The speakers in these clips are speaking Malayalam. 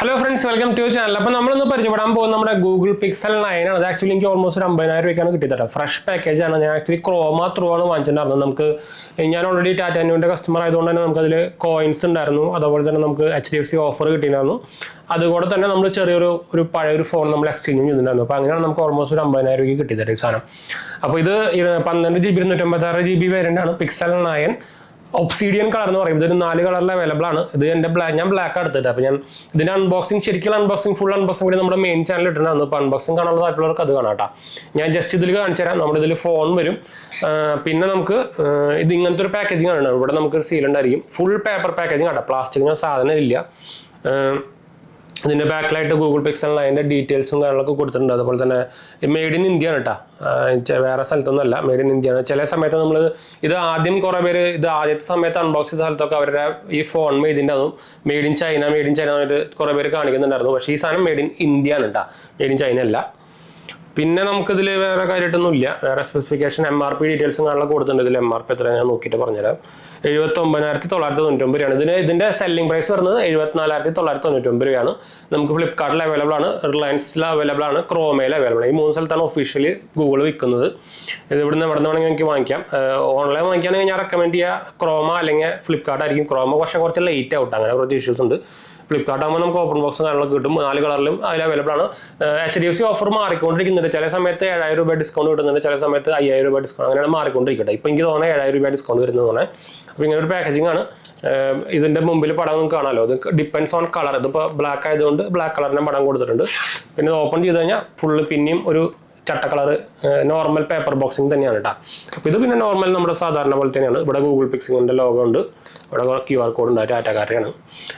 Hello friends, welcome to your channel. അപ്പോൾ നമ്മളിന്ന് പരിചയപ്പെടാൻ പോകുന്നത് നമ്മുടെ Google Pixel 9 ആണ്. അത് ആക്ച്വലി എനിക്ക് ഓൾമോസ്റ്റ് 50,000 രൂപയ്ക്കാണ് കിട്ടിയത്. ഫ്രഷ് പാക്കേജ് ആണ്. ഞാൻ ആക്ച്വലി ക്രോമ ത്രൂ ആണ് വാങ്ങിച്ചിട്ടുണ്ടായിരുന്നത്. നമുക്ക് ഞാൻ ഓൾറെഡി ടാറ്റാനുവിൻ്റെ കസ്റ്റമർ ആയതുകൊണ്ട് തന്നെ നമുക്കതിൽ കോയിൻസ് ഉണ്ടായിരുന്നു. അതുപോലെ തന്നെ നമുക്ക് HDFC ഓഫർ കിട്ടിയിട്ടുണ്ടായിരുന്നു. അതുകൂടെ തന്നെ നമ്മൾ ചെറിയൊരു പഴയൊരു ഫോൺ നമ്മൾ എക്സ്ചേഞ്ച് ചെയ്തിട്ടുണ്ടായിരുന്നു. അപ്പോൾ അങ്ങനെയാണ് നമുക്ക് ഓൾമോസ്റ്റ് 50,000 രൂപയ്ക്ക് കിട്ടിയത് ഈ സാധനം. അപ്പോൾ ഇത് 12 GB 256 GB വേരിയൻ്റ് ആണ് Pixel 9. ഒബ്സീഡിയൻ കളർ എന്ന് പറയും. ഇതൊരു 4 കളറിൽ അവൈലബിൾ ആണ്. ഇത് ഞാൻ ബ്ലാക്ക് എടുത്തിട്ട് അപ്പോൾ ഞാൻ ഇതിന്റെ അൺബോക്സിംഗ് ഫുൾ അൺബോക്സിംഗ് കൂടി നമ്മുടെ മെയിൻ ചാനൽ ഇട്ടിട്ടുണ്ടായിരുന്നു. അപ്പോൾ അൺബോക്സിംഗ് കാണാനുള്ള താല്പര്യമുള്ളവർക്ക് അത് കാണാം കേട്ടോ. ഞാൻ ജസ്റ്റ് ഇതിൽ കാണിച്ചു തരാം. നമ്മുടെ ഇതിൽ ഫോൺ വരും. പിന്നെ നമുക്ക് ഇത് ഇങ്ങനത്തെ ഒരു പാക്കേജിംഗ് ആണ്. ഇവിടെ നമുക്ക് സീൽ ഉണ്ടായിരിക്കും. ഫുൾ പേപ്പർ പാക്കേജിംഗ് കേട്ടോ. പ്ലാസ്റ്റിക് സാധനം ഇല്ല. ഇതിൻ്റെ ബാക്കിലായിട്ട് ഗൂഗിൾ പിക്സൽ 9 ഡീറ്റെയിൽസും കാര്യങ്ങളൊക്കെ കൊടുത്തിട്ടുണ്ട്. അതുപോലെ തന്നെ മെയ്ഡ് ഇൻ ഇന്ത്യ ആണ് കേട്ടോ. വേറെ സ്ഥലത്തൊന്നും അല്ല, മെയ്ഡ് ഇൻ ഇന്ത്യ ആണ്. ചില സമയത്ത് നമ്മൾ ഇത് ആദ്യം കുറേ പേര് ഇത് ആദ്യത്തെ സമയത്ത് അൺബോക്സ് ചെയ്ത സ്ഥലത്തൊക്കെ അവരുടെ ഈ ഫോൺ മെയ്ഡിൻ്റെ അതും മെയ്ഡ് ഇൻ ചൈന കുറേ പേര് കാണിക്കുന്നുണ്ടായിരുന്നു. പക്ഷേ ഈ സാധനം മെയ്ഡ് ഇൻ ഇന്ത്യ ആണ് കേട്ടോ, മെയ്ഡ് ഇൻ ചൈന അല്ല. പിന്നെ നമുക്കിതിൽ വേറെ കാര്യമായിട്ടൊന്നും ഇല്ല. വേറെ സ്പെസിഫിക്കേഷൻ MRP ഡീറ്റെയിൽസും കാണാൻ കൊടുത്തിട്ടുണ്ട്. ഇതിൽ MRP എത്ര ഞാൻ നോക്കിയിട്ട് പറഞ്ഞുതരാം. 79,999 രൂപയാണ്. ഇതിൻ്റെ സെല്ലിംഗ് പ്രൈസ് വരുന്നത് 74,999 രൂപയാണ്. നമുക്ക് ഫ്ലിപ്കാർട്ടിൽ അവൈലബിൾ ആണ്, റിലയൻസിൽ അവൈലബിൾ ആണ്, ക്രോമയിൽ അവൈലബിൾ ആണ്. ഈ 3 സ്ഥലത്താണ് ഒഫീഷ്യലി ഗൂഗിൾ വിൽക്കുന്നത്. ഇത് ഇവിടെ നിന്ന് വേണമെങ്കിൽ എനിക്ക് വാങ്ങിക്കാം. ഓൺലൈൻ വാങ്ങിക്കുകയാണെങ്കിൽ ഞാൻ റെക്കമെൻഡ് ചെയ്യുക ക്രോമ അല്ലെങ്കിൽ ഫ്ലിപ്കാർട്ട് ആയിരിക്കും. ക്രോമ പക്ഷേ കുറച്ച് ലേറ്റ് ഔട്ട്, അങ്ങനെ കുറച്ച് ഇഷ്യൂസ് ഉണ്ട്. ഫ്ലിപ്കാർട്ട് ആകുമ്പോൾ നമുക്ക് ഓപ്പൺ ബോക്സും കാര്യങ്ങളൊക്കെ കിട്ടും. 4 കളറിലും അതിൽ അവൈലബിൾ ആണ്. HDFC ഓഫർ മാറിക്കൊണ്ടിരിക്കുന്നുണ്ട്. ചില സമയത്ത് 7,000 രൂപ ഡിസ്കൗണ്ട് കിട്ടുന്നുണ്ട്, ചില സമയത്ത് 5,000 രൂപ ഡിസ്കൗണ്ട്, അങ്ങനെയാണ് മാറിക്കൊണ്ടിരിക്കട്ടെ. ഇപ്പം എനിക്ക് തോന്നുന്നത് 7,000 രൂപ ഡിസ്കൗണ്ട് വരുന്നത് തോന്നുന്നത്. അപ്പോൾ ഇങ്ങനെ ഒരു പാക്കേജിംഗ് ആണ്. ഇതിൻ്റെ മുമ്പിൽ പടം നമുക്ക് കാണാമല്ലോ. ഇത് ഡിപ്പെൻസ് ഓൺ കളർ. ഇതിപ്പോൾ ബ്ലാക്ക് ആയതുകൊണ്ട് ബ്ലാക്ക് കളറിൻ്റെ പടം കൊടുത്തിട്ടുണ്ട്. പിന്നെ ഇത് ഓപ്പൺ ചെയ്ത് കഴിഞ്ഞാൽ ഫുള്ള് പിന്നെയും ഒരു ചട്ട കളർ നോർമൽ പേപ്പർ ബോക്സിങ് തന്നെയാണ് കേട്ടോ. അപ്പോൾ ഇത് പിന്നെ നോർമൽ നമ്മുടെ സാധാരണ പോലെ തന്നെയാണ്. ഇവിടെ ഗൂഗിൾ പിക്സിങ്ങിൻ്റെ ലോഗോ ഉണ്ട്, ഇവിടെ QR കോഡ് ഉണ്ട്, ടാറ്റക്കാരെയാണ്.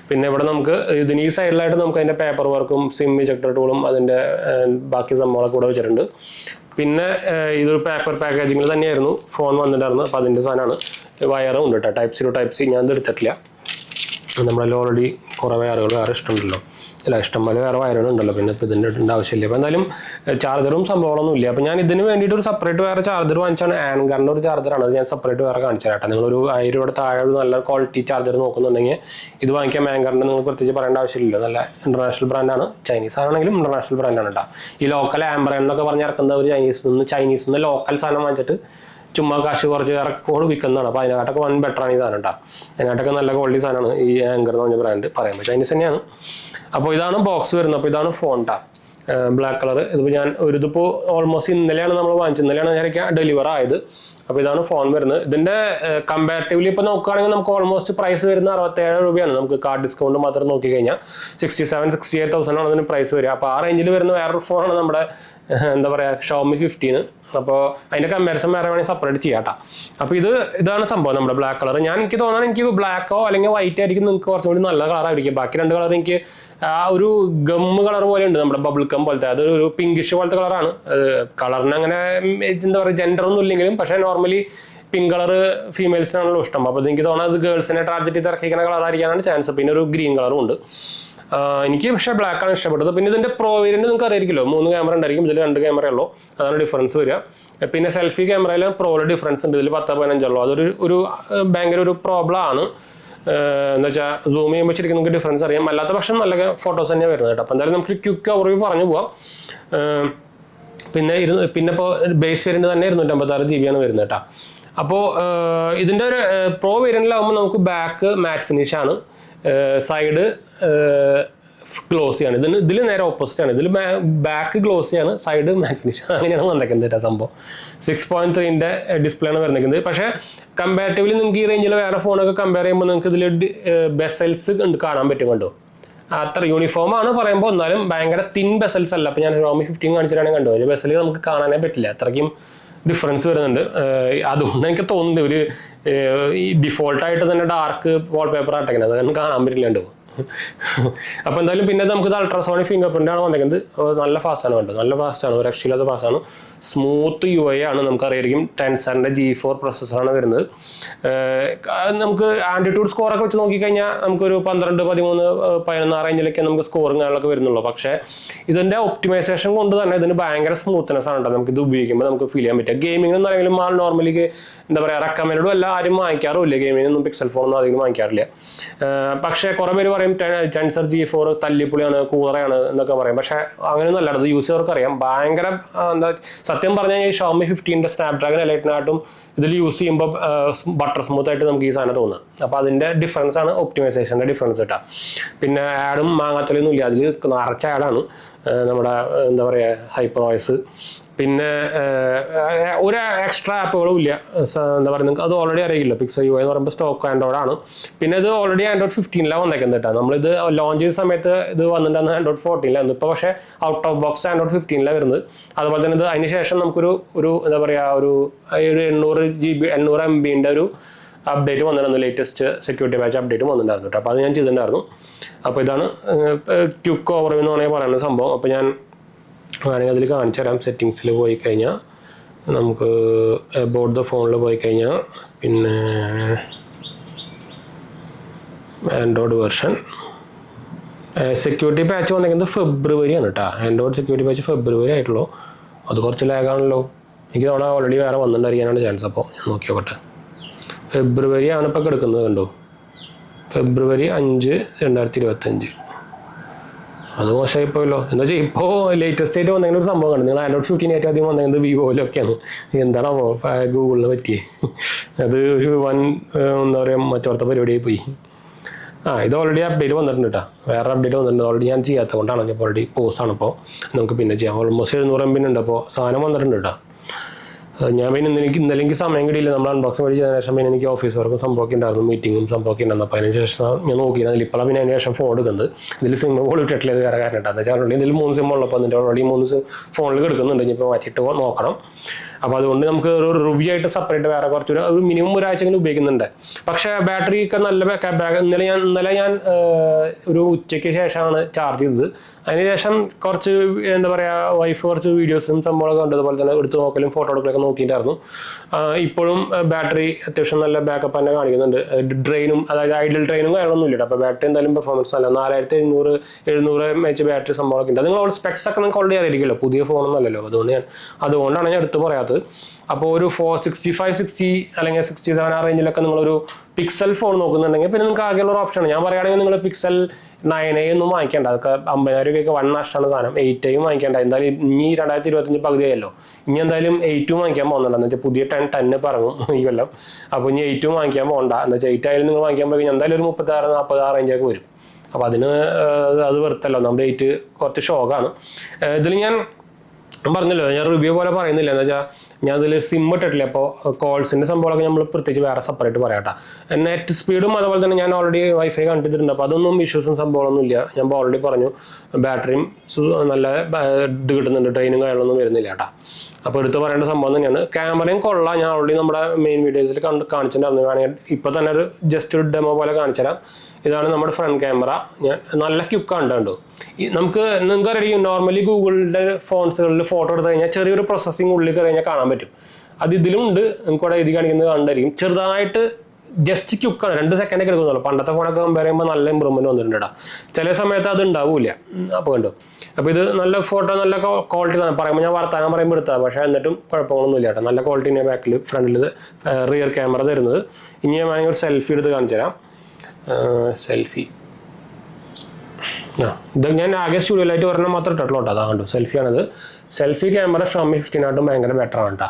പിന്നെ ഇവിടെ നമുക്ക് ഇതിന് ഈ സൈഡിലായിട്ട് നമുക്ക് അതിൻ്റെ പേപ്പർ വർക്കും സിം ഇജക്ടർ ടൂളും അതിൻ്റെ ബാക്കി സംഭവങ്ങളൊക്കെ കൂടെ വെച്ചിട്ടുണ്ട്. പിന്നെ ഇതൊരു പേപ്പർ പാക്കേജിങ്ങിൽ തന്നെയായിരുന്നു ഫോൺ വന്നിട്ടുണ്ടായിരുന്നു. അപ്പോൾ അതിൻ്റെ സാധനമാണ്. വയറും ഉണ്ട് കേട്ടോ, Type-C to Type-C. ഞാൻ ഇത് എടുത്തിട്ടില്ല. നമ്മളെല്ലാം ഓൾറെഡി കുറേ വയറുകൾ വേറെ ഇഷ്ടമുണ്ടല്ലോ, അല്ല ഇഷ്ടംപോലെ വേറെ വയറുകളുണ്ടല്ലോ. പിന്നെ ഇപ്പോൾ ഇതിൻ്റെ ഇടേണ്ട ആവശ്യമില്ല. അപ്പോൾ എന്തായാലും ചാർജറും സംഭവങ്ങളൊന്നും ഇല്ല. അപ്പോൾ ഞാൻ ഇതിന് വേണ്ടിയിട്ട് ഒരു സെപ്പറേറ്റ് വേറെ ചാർജർ വാങ്ങിച്ചാണ്. ആൻഗറിൻ്റെ ഒരു ചാർജറാണ്. അത് ഞാൻ സെപ്പറേറ്റ് വേറെ കാണിച്ചു തരാം. നിങ്ങളൊരു 1000 രൂപയുടെ താഴെ ഒരു നല്ല ക്വാളിറ്റി ചാർജർ നോക്കുന്നുണ്ടെങ്കിൽ ഇത് വാങ്ങിക്കാം. ആൻഗറിൻ്റെ നിങ്ങൾ പ്രത്യേകിച്ച് പറയേണ്ട ആവശ്യമില്ല. നല്ല ഇൻ്റർനാഷണൽ ബ്രാൻഡാണ്. ചൈനീസ് ആണെങ്കിലും ഇൻ്റർനാഷണൽ ബ്രാൻഡാണ് കേട്ടോ. ഈ ലോക്കൽ ആംബർ എന്നൊക്കെ പറഞ്ഞ് ഇറക്കുന്ന ഒരു ചൈനീസിൽ നിന്ന് ലോക്കൽ സാധനം വാങ്ങിച്ചിട്ട് ചുമ്മാ കാശ് കുറച്ച് ഇറക്കോട് വിൽക്കുന്നതാണ്. അപ്പോൾ അതിനകത്തൊക്കെ വൺ ബെറ്ററാണ് ഈ സാധനം കേട്ടോ. അതിനകത്തൊക്കെ നല്ല ക്വാളിറ്റി സാധനമാണ് ഈ ആങ്കർ എന്ന് പറഞ്ഞ ബ്രാൻഡ്. പറയുമ്പോൾ ചൈനീസ് തന്നെയാണ്. അപ്പോൾ ഇതാണ് ബോക്സ് വരുന്നത്. അപ്പോൾ ഇതാണ് ഫോൺ കേട്ടോ, ബ്ലാക്ക് കളർ. ഇതിപ്പോൾ ഞാൻ ഇതിപ്പോൾ ഓൾമോസ്റ്റ് ഇന്നലെയാണ് നമ്മൾ വാങ്ങിച്ചത്. ഇന്നലെയാണ് ഞാൻ ഡെലിവർ ആയത്. അപ്പോൾ ഇതാണ് ഫോൺ വരുന്നത്. ഇതിൻ്റെ കമ്പാരിറ്റീവ്ലി ഇപ്പോൾ നോക്കുകയാണെങ്കിൽ നമുക്ക് ഓൾമോസ്റ്റ് പ്രൈസ് വരുന്നത് 67 രൂപയാണ്. നമുക്ക് കാർഡ് ഡിസ്കൗണ്ട് മാത്രം നോക്കിക്കഴിഞ്ഞാൽ 67,000-68,000 ആണ് അതിന് പ്രൈസ് വരിക. അപ്പോൾ ആ റേഞ്ചിൽ വരുന്ന വേറൊരു ഫോണാണ് നമ്മുടെ എന്താ പറയുക Xiaomi 15. അപ്പോൾ അതിൻ്റെ കമ്പാരിസൺ വേറെ വേണമെങ്കിൽ സെപ്പറേറ്റ് ചെയ്യാം കേട്ടോ. അപ്പോൾ ഇതാണ് സംഭവം നമ്മുടെ ബ്ലാക്ക് കളർ. എനിക്ക് തോന്നുന്നത് എനിക്ക് ബ്ലാക്കോ അല്ലെങ്കിൽ വൈറ്റ് ആയിരിക്കും നിങ്ങൾക്ക് കുറച്ചും കൂടി നല്ല കളറായിരിക്കും. ബാക്കി 2 കളർ എനിക്ക് ആ ഒരു ഗമ്മ് കളർ പോലെ ഉണ്ട്, നമ്മുടെ ബബിൾ ഗം പോലത്തെ. അതൊരു പിങ്കിഷ് പോലത്തെ കളറാണ്. കളറിന് അങ്ങനെ എന്താ പറയുക ജെൻഡറൊന്നും ഇല്ലെങ്കിലും, പക്ഷേ നോർമലി പിങ്ക് കളർ ഫീമെയിൽസിനാണല്ലോ ഇഷ്ടം. അപ്പോൾ എനിക്ക് തോന്നുന്നത് അത് ഗേൾസിനെ ടാർഗറ്റ് ചെയ്ത് ഇറക്കിക്കുന്ന കളറായിരിക്കാനാണ് ചാൻസ്. പിന്നെ ഒരു ഗ്രീൻ കളറും ഉണ്ട്. എനിക്ക് പക്ഷേ ബ്ലാക്കാണ് ഇഷ്ടപ്പെട്ടത്. പിന്നെ ഇതിൻ്റെ പ്രോ വേരിയൻറ്റ് നിങ്ങൾക്ക് അറിയായിരിക്കുമല്ലോ, 3 ക്യാമറ ഉണ്ടായിരിക്കും. ഇതിൽ 2 ക്യാമറ ഉള്ളൂ, അതാണ് ഡിഫറൻസ് വരിക. പിന്നെ സെൽഫി ക്യാമറയിൽ പ്രോയിൽ ഡിഫറൻസ് ഉണ്ട്. ഇതിൽ 10-15 ഉള്ളൂ. അതൊരു ഭയങ്കര ഒരു പ്രോബ്ലം ആണ്. എന്ന് വെച്ചാൽ സൂം ചെയ്യുമ്പോൾ ശരിക്കും നമുക്ക് ഡിഫറൻസ് അറിയാം. അല്ലാത്ത പക്ഷം നല്ല ഫോട്ടോസ് തന്നെയാണ് വരുന്നത് കേട്ടോ. അപ്പോൾ എന്തായാലും നമുക്ക് ക്വിക്ക് ഓവർവ്യൂ പറഞ്ഞു പോവാം. പിന്നെ ഇപ്പോൾ ബേസ് വേരിയൻറ്റ് തന്നെ 256 GB ആണ് വരുന്നത് കേട്ടോ. അപ്പോൾ ഇതിൻ്റെ ഒരു പ്രോ വേരിയൻറ്റിലാകുമ്പോൾ നമുക്ക് ബാക്ക് മാറ്റ് ഫിനിഷ് ആണ്, സൈഡ് ഗ്ലോസിയാണ്. ഇതിൽ നേരെ ഓപ്പോസിറ്റ് ആണ്. ഇതിൽ ബാക്ക് ഗ്ലോസിയാണ്, സൈഡ് മാറ്റ് ഫിനിഷ്. അങ്ങനെയാണ് വന്നേക്കുന്നത് കേട്ടോ സംഭവം. 6.3 ഡിസ്പ്ലേ ആണ് വരുന്നത്. പക്ഷേ കമ്പാരിറ്റീവ്ലി നിങ്ങൾക്ക് ഈ റേഞ്ചിൽ വേറെ ഫോണൊക്കെ കമ്പയർ ചെയ്യുമ്പോൾ നിങ്ങൾക്ക് ഇതിൽ ബെസൽസ് കാണാൻ പറ്റും കണ്ടോ. അത്ര യൂണിഫോം ആണ് പറയുമ്പോൾ, എന്നാലും ഭയങ്കര തിൻ ബെസൽസ് അല്ല. അപ്പോൾ ഞാൻ Xiaomi 15 കാണിച്ചിട്ടാണെങ്കിൽ കണ്ടോ, ഒരു ബെസൽ നമുക്ക് കാണാനേ പറ്റില്ല, അത്രയ്ക്കും ഡിഫറൻസ് വരുന്നുണ്ട്. അതുകൊണ്ട് എനിക്ക് തോന്നുന്നുണ്ട് ഒരു ഈ ഡിഫോൾട്ടായിട്ട് തന്നെ ഡാർക്ക് വാൾപേപ്പർ ആട്ടേക്കുന്നത്, അതൊന്നും കാണാൻ പറ്റില്ലണ്ടോ. അപ്പോൾ എന്തായാലും പിന്നെ നമുക്ക് അൾട്രാസോണിക് ഫിംഗർ പ്രിൻ്റ് ആണ് വന്നിരിക്കുന്നത്. നല്ല ഫാസ്റ്റാണ് കണ്ടത്, നല്ല ഫാസ്റ്റാണ്, ഒരു രക്ഷയില്ലാത്ത ഫാസ്റ്റാണ്. സ്മൂത്ത് UI ആണ്. നമുക്കറിയായിരിക്കും ടെൻസറിൻ്റെ G4 പ്രോസസ്സറാണ് വരുന്നത്. നമുക്ക് ആൻറ്റിറ്റ്യൂഡ് സ്കോറൊക്കെ വെച്ച് നോക്കിക്കഴിഞ്ഞാൽ നമുക്കൊരു 12, 13, 14 ആ റേഞ്ചിലൊക്കെ നമുക്ക് സ്കോറും കാര്യങ്ങളൊക്കെ വരുന്നുള്ളൂ. പക്ഷേ ഇതിൻ്റെ ഒപ്റ്റിമൈസേഷൻ കൊണ്ട് തന്നെ ഇതിന് ഭയങ്കര സ്മൂത്ത്നെസ് ആണ് കേട്ടോ. നമുക്കിത് ഉപയോഗിക്കുമ്പോൾ നമുക്ക് ഫീൽ ചെയ്യാൻ പറ്റുക. ഗെയിമിംഗ് എന്നാണെങ്കിലും നോർമലി എന്താ പറയുക റെക്കമെൻഡും എല്ലാം ആരും വാങ്ങിക്കാറുമില്ല. ഗെയിമിങ്ങൊന്നും പിക്സൽ ഫോണൊന്നും അധികം വാങ്ങിക്കാറില്ല. പക്ഷേ കുറേ പേര് പറയും പറയും ടെൻസർ G4 തല്ലിപ്പൊളിയാണ് കൂളറാണ് എന്നൊക്കെ പറയും. പക്ഷെ അങ്ങനെയൊന്നും അല്ല, അത് യൂസ് ചെയ്തവർക്ക് അറിയാം. ഭയങ്കര എന്താ സത്യം പറഞ്ഞു കഴിഞ്ഞാൽ ഈ Xiaomi 15 സ്നാപ്ഡ്രാഗൺ എലൈറ്റിനായിട്ടും ഇതിൽ യൂസ് ചെയ്യുമ്പോൾ ബട്ടർ സ്മൂത്ത് ആയിട്ട് നമുക്ക് ഈ സാധനം തോന്നുക. അപ്പോൾ അതിൻ്റെ ഡിഫറൻസ് ആണ് ഒപ്റ്റിമൈസേഷൻ്റെ ഡിഫറൻസ് കേട്ടോ. പിന്നെ ആഡും മാങ്ങാത്തൊലിയൊന്നും ഇല്ല, അതിൽ നിറച്ച ആഡാണ്. നമ്മുടെ എന്താ പറയുക ഹൈപ്പർ വോയിസ്, പിന്നെ ഒരു എക്സ്ട്രാ ആപ്പുകളും ഇല്ല. എന്താ പറയുക, നിങ്ങൾക്ക് അത് ഓൾറെഡി അറിയില്ല. Pixel UI എന്ന് പറയുമ്പോൾ സ്റ്റോക്ക് ആൻഡ്രോയിഡ് ആണ്. പിന്നെ ഇത് ഓൾറെഡി Android 15 വന്നേക്കുന്നത് കേട്ടോ. നമ്മളിത് ലോഞ്ച് ചെയ്ത സമയത്ത് ഇത് വന്നിട്ടുണ്ടായിരുന്നു Android 14 ഇപ്പോൾ പക്ഷേ ഔട്ട് ഓഫ് ബോക്സ് Android 15 വരുന്നത്. അതുപോലെ തന്നെ ഇത് അതിന് ശേഷം നമുക്കൊരു എന്താ പറയുക ഒരു 800 MB ഒരു അപ്ഡേറ്റ് വന്നിട്ടുണ്ടായിരുന്നു. ലേറ്റസ്റ്റ് സെക്യൂരിറ്റി പാച്ച് അപ്ഡേറ്റ് വന്നിട്ടുണ്ടായിരുന്നു കേട്ടോ. അപ്പോൾ അത് ഞാൻ ചെയ്തിട്ടുണ്ടായിരുന്നു. അപ്പോൾ ഇതാണ് ക്വിക്ക് ഓവർവ്യൂ എന്ന് വേണമെങ്കിൽ പറയുന്ന സംഭവം. അപ്പോൾ ഞാൻ വേണമെങ്കിൽ അതിൽ കാണിച്ചു തരാം. സെറ്റിങ്സിൽ പോയി കഴിഞ്ഞാൽ നമുക്ക് അബൌട്ട് ദ ഫോണിൽ പോയി കഴിഞ്ഞാൽ പിന്നെ ആൻഡ്രോയിഡ് വെർഷൻ സെക്യൂരിറ്റി പാച്ച് വന്നിരിക്കുന്നത് ഫെബ്രുവരി ആണ് കേട്ടോ. ആൻഡ്രോയിഡ് സെക്യൂരിറ്റി പാച്ച് ഫെബ്രുവരി ആയിട്ടുള്ളൂ. അത് കുറച്ച് ലാഗാണല്ലോ. എനിക്ക് തോന്നുന്നു ഓൾറെഡി വേറെ വന്നിട്ടുണ്ടായിരിക്കാനാണ് ചാൻസ്. അപ്പോൾ ഞാൻ നോക്കി നോക്കട്ടെ. ഫെബ്രുവരി ആണ് ഇപ്പോൾ കിടക്കുന്നത്, കണ്ടോ, February 5, 2025. അത് മോശമായിപ്പോയല്ലോ. എന്താ വെച്ചാൽ ഇപ്പോൾ ലേറ്റസ്റ്റ് ആയിട്ട് വന്നെങ്കിൽ ഒരു സംഭവം കണ്ടു. നിങ്ങൾ Android 15 ഏറ്റവും അധികം വന്നെങ്കിൽ വിവോയിലൊക്കെയാണ്. എന്താണോ ഗൂഗിളിന് പറ്റിയത്, അത് ഒരു എന്താ പറയുക മറ്റോർത്ത പരിപാടിയായി പോയി. ഇത് ഓൾറെഡി അപ്ഡേറ്റ് വന്നിട്ടുണ്ട് കേട്ടോ. വേറെ അപ്ഡേറ്റ് വന്നിട്ടുണ്ട്. ഓൾറെഡി ഞാൻ ചെയ്യാത്തത് കൊണ്ടാണ്. ഇപ്പോൾ ഓൾറെഡി പോസാണ്. ഇപ്പോൾ നമുക്ക് പിന്നെ ചെയ്യാം. ഓൾമോസ്റ്റ് 700 MB ഉണ്ട്. അപ്പോൾ സാധനം വന്നിട്ടുണ്ട് കേട്ടോ. ഞാൻ പിന്നെ ഇന്നലെ എനിക്ക് സമയം കിട്ടിയില്ല. നമ്മൾ അൺബോക്സിംഗ് വഴി ചെയ്തതിനു ശേഷം പിന്നെ എനിക്ക് ഓഫീസ് വർക്കും സംഭവമൊക്കെ ഉണ്ടായിരുന്നു, മീറ്റിങ്ങും സംഭവമൊക്കെ ഉണ്ടായിരുന്നു. അപ്പോൾ അതിന് ശേഷം ഞാൻ നോക്കിയിരുന്നു. അതിൽ ഇപ്പോഴാണ് പിന്നെ അതിന് ശേഷം ഫോൺ എടുക്കുന്നത്. ഇതിൽ സിം പോലും ഇട്ടിട്ടില്ല. ഇത് വേറെ കാരണം കേട്ടോ. എന്താ വെച്ചാൽ ഓൾറെഡി ഇതിൽ 3 സിം ഉള്ളപ്പോൾ അതിൻ്റെ ഓൾറെഡി 3 ഫോണിൽ എടുക്കുന്നുണ്ട്. ഇനിയിപ്പോൾ മാറ്റിയിട്ട് നോക്കണം. അപ്പോൾ അതുകൊണ്ട് നമുക്ക് ഒരു റിവ്യൂ ആയിട്ട് സെപ്പറേറ്റ് വേറെ കുറച്ചൊരു മിനിമം ഒരാഴ്ചയെങ്കിലും ഉപയോഗിക്കുന്നുണ്ട്. പക്ഷേ ബാറ്ററി ഒക്കെ നല്ല ഇന്നലെ ഞാൻ ഒരു ഉച്ചയ്ക്ക് ശേഷമാണ് ചാർജ് ചെയ്തത്. അതിനുശേഷം കുറച്ച് എന്താ പറയുക വൈഫ് കുറച്ച് വീഡിയോസും സംഭവങ്ങളൊക്കെ ഉണ്ട്. അതുപോലെ തന്നെ എടുത്ത് നോക്കലും ഫോട്ടോ എടുക്കലൊക്കെ നോക്കിയിട്ടായിരുന്നു. ഇപ്പോഴും ബാറ്ററി അത്യാവശ്യം നല്ല ബാക്കപ്പ് തന്നെ കാണിക്കുന്നുണ്ട്. ഡ്രെയിനും അതായത് ഐഡിൽ ട്രെയിനും കാര്യങ്ങളൊന്നും ഇല്ല. അപ്പോൾ ബാറ്ററി എന്തായാലും പെർഫോമൻസ് നല്ല 4700 mAh ബാറ്ററി സംഭവമൊക്കെ ഉണ്ട്. നിങ്ങൾ സ്പെക്സ് ഒക്കെ നിങ്ങൾക്ക് ഓൾറെഡി അറിയില്ലല്ലോ, പുതിയ ഫോണൊന്നും അല്ലല്ലോ. അതുകൊണ്ടാണ് ഞാൻ എടുത്ത് പറയാത്തത്. അപ്പോൾ ഒരു 465, 60 അല്ലെങ്കിൽ 67 ആ റേഞ്ചിലൊക്കെ നിങ്ങളൊരു പിക്സൽ ഫോൺ നോക്കുന്നുണ്ടെങ്കിൽ പിന്നെ നിങ്ങൾക്ക് ആകെയുള്ള ഒരു ഓപ്ഷനാണ്. ഞാൻ പറയുകയാണെങ്കിൽ നിങ്ങൾ Pixel 9a ഒന്നും വാങ്ങിക്കേണ്ട. അതൊക്കെ 50,000 രൂപയ്ക്ക് വൺ നഷ്ടമാണ് സാധനം. 8a വാങ്ങിക്കേണ്ട. എന്തായാലും ഇനി 2025 പകുതിയായല്ലോ. ഇനി എന്തായാലും 8 വാങ്ങിക്കാൻ പോകുന്നുണ്ട്. എന്ന് വെച്ചാൽ പുതിയ 10 പറങ്ങും ഈ കൊല്ലം. അപ്പോൾ ഇനി 8 വാങ്ങിക്കാൻ പോകണ്ട. എന്താ വെച്ചാൽ 8 ആയാലും നിങ്ങൾ വാങ്ങിക്കാൻ പോയി എന്തായാലും ഒരു 36-40 ആ റേഞ്ചൊക്കെ വരും. അപ്പോൾ അത് വെറുത്തല്ലോ. നമ്മുടെ 8 കുറച്ച് ഷോക്കാണ്. ഇതിൽ ഞാൻ പറഞ്ഞല്ലോ, ഞാൻ റിവ്യൂ പോലെ പറയുന്നില്ല. എന്ന് വെച്ചാൽ ഞാൻ അതിൽ സിം ഇട്ടിട്ടില്ല. അപ്പോൾ കോൾസിൻ്റെ സംഭവമൊക്കെ നമ്മൾ പ്രത്യേകിച്ച് വേറെ സെപ്പറേറ്റ് പറയാട്ടോ. നെറ്റ് സ്പീഡും അതുപോലെ തന്നെ ഞാൻ ഓൾറെഡി വൈഫൈ കണ്ടിട്ടുണ്ട്. അപ്പോൾ അതൊന്നും ഇഷ്യൂസും സംഭവമൊന്നും ഇല്ല. ഞാൻ ഓൾറെഡി പറഞ്ഞു ബാറ്ററിയും നല്ല ഇത് കിട്ടുന്നുണ്ട്. ട്രെയിനും കാര്യങ്ങളൊന്നും വരുന്നില്ല കേട്ടോ. അപ്പോൾ എടുത്ത് പറയേണ്ട സംഭവം തന്നെയാണ്. ക്യാമറയും കൊള്ളാം. ഞാൻ ഓൾറെഡി നമ്മുടെ മെയിൻ വീഡിയോസിൽ കാണിച്ചിട്ടുണ്ടായിരുന്നു. വേണമെങ്കിൽ ഇപ്പോൾ തന്നെ ഒരു ജസ്റ്റ് ഒരു ഡെമോ പോലെ കാണിച്ചു തരാം. ഇതാണ് നമ്മുടെ ഫ്രണ്ട് ക്യാമറ. ഞാൻ നല്ല ക്യുക്കാണ് കണ്ടോ. നിങ്ങൾക്കറിയാം നോർമലി ഗൂഗിളിൻ്റെ ഫോൺസുകളിൽ ഫോട്ടോ എടുത്ത് കഴിഞ്ഞാൽ ചെറിയൊരു പ്രോസസ്സിങ് ഉള്ളിൽ കഴിഞ്ഞാൽ കാണാൻ പറ്റും. അത് ഇതിലുണ്ട്. നിങ്ങൾക്ക് ഇവിടെ എഴുതി കാണിക്കുന്നത് കണ്ടായിരിക്കും. ചെറുതായിട്ട് ജസ്റ്റ് ക്യുക്കാണ്. 2 സെക്കൻഡൊക്കെ എടുക്കുന്നുള്ളൂ. പണ്ടത്തെ ഫോണൊക്കെ കമ്പയർ ചെയ്യുമ്പോൾ നല്ല ഇമ്പ്രൂവ്മെൻറ്റ് വന്നിട്ടുണ്ട്. ചില സമയത്ത് അത് ഉണ്ടാവില്ല. അപ്പോൾ കണ്ടു. അപ്പോൾ ഇത് നല്ല ഫോട്ടോ നല്ല ക്വാളിറ്റി തന്നെ പറയുമ്പോൾ ഞാൻ വർത്താനം പറയുമ്പോൾ എടുത്താൽ, പക്ഷേ എന്നിട്ടും കുഴപ്പങ്ങളൊന്നും ഇല്ല കേട്ടോ. നല്ല ക്വാളിറ്റി തന്നെ ബാക്കിൽ ഫ്രണ്ടിൽ റിയർ ക്യാമറ തരുന്നത്. ഇനി ഞാൻ വേണമെങ്കിൽ ഒരു സെൽഫി എടുത്ത് കാണിച്ചു തരാം. സെൽഫി ഇത് ഞാൻ ആകെ സ്റ്റുഡിയോയിലായിട്ട് പറഞ്ഞാൽ മാത്രം ഇട്ടിട്ടുള്ളൂ കേട്ടോ. അതാണ്ടോ സെൽഫിയാണിത്. സെൽഫി ക്യാമറ Xiaomi 15 ഭയങ്കര ബെറ്റർ ആണ് കേട്ടോ.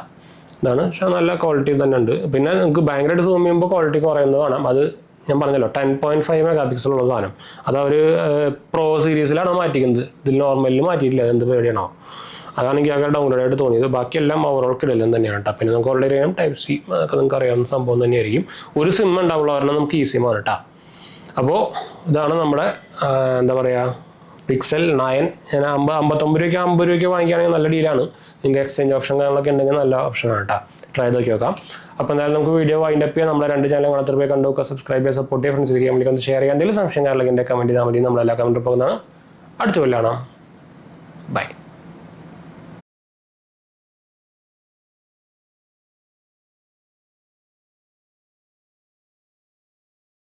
ഇതാണ്. പക്ഷേ നല്ല ക്വാളിറ്റി തന്നെ ഉണ്ട്. പിന്നെ നിങ്ങൾക്ക് ഭയങ്കരമായിട്ട് സൂം ചെയ്യുമ്പോൾ ക്വാളിറ്റി കുറയുന്നത് കാണാം. അത് ഞാൻ പറഞ്ഞല്ലോ 10.5 MP ഉള്ള സാധനം. അത് അവർ പ്രോ സീരീസിലാണ് മാറ്റിക്കുന്നത്. ഇതിൽ നോർമലിൽ മാറ്റിയിട്ടില്ല. എന്ത് പേടിയാണോ. അതാണ് എനിക്ക് ആകെ ഡൗൺലോഡ് ആയിട്ട് തോന്നിയത്. ബാക്കിയെല്ലാം ഓവറോൾ കിടലും തന്നെയാണ് കേട്ടോ. പിന്നെ നമുക്ക് ഓൾറെഡി അറിയാം Type-C, അതൊക്കെ നിങ്ങൾക്ക് അറിയാവുന്ന സംഭവം തന്നെയായിരിക്കും. ഒരു സിം ഉണ്ടാവുള്ള കാരണം നമുക്ക് ഈ സിമ്മാണ് കേട്ടോ. അപ്പോൾ ഇതാണ് നമ്മുടെ എന്താ പറയുക Pixel 9. ഞാൻ 59 രൂപയ്ക്ക് 50 രൂപയ്ക്ക് വാങ്ങിക്കുകയാണെങ്കിൽ നല്ല ഡീലാണ്. നിങ്ങൾക്ക് എക്സ്ചേഞ്ച് ഓപ്ഷൻ കാര്യങ്ങളൊക്കെ ഉണ്ടെങ്കിൽ നല്ല ഓപ്ഷനാണ് കേട്ടോ. ട്രൈ ചെയ്ത് നോക്കാം. അപ്പോൾ എന്തായാലും നമുക്ക് വീഡിയോ വൈൻഡ് അപ്പ് ചെയ്യാം. നമ്മുടെ 2 ചാനൽ കാണാത്ത പോയി കണ്ടു നോക്കുക, സബ്സ്ക്രൈബ് ചെയ്യുക, സപ്പോർട്ട് ചെയ്യുക, ഫ്രണ്ട്സിലേക്ക് നമ്മൾക്ക് ഒന്ന് ഷെയർ ചെയ്യാം. എന്തെങ്കിലും സംശയം കാര്യങ്ങളൊക്കെ എൻ്റെ കമൻറ്റ് ചെയ്താൽ മതി. നമ്മളെല്ലാ കമൻറ്റ് പോകുന്നതാണ്. അടുത്ത കൊല്ലാണ്. ബൈ.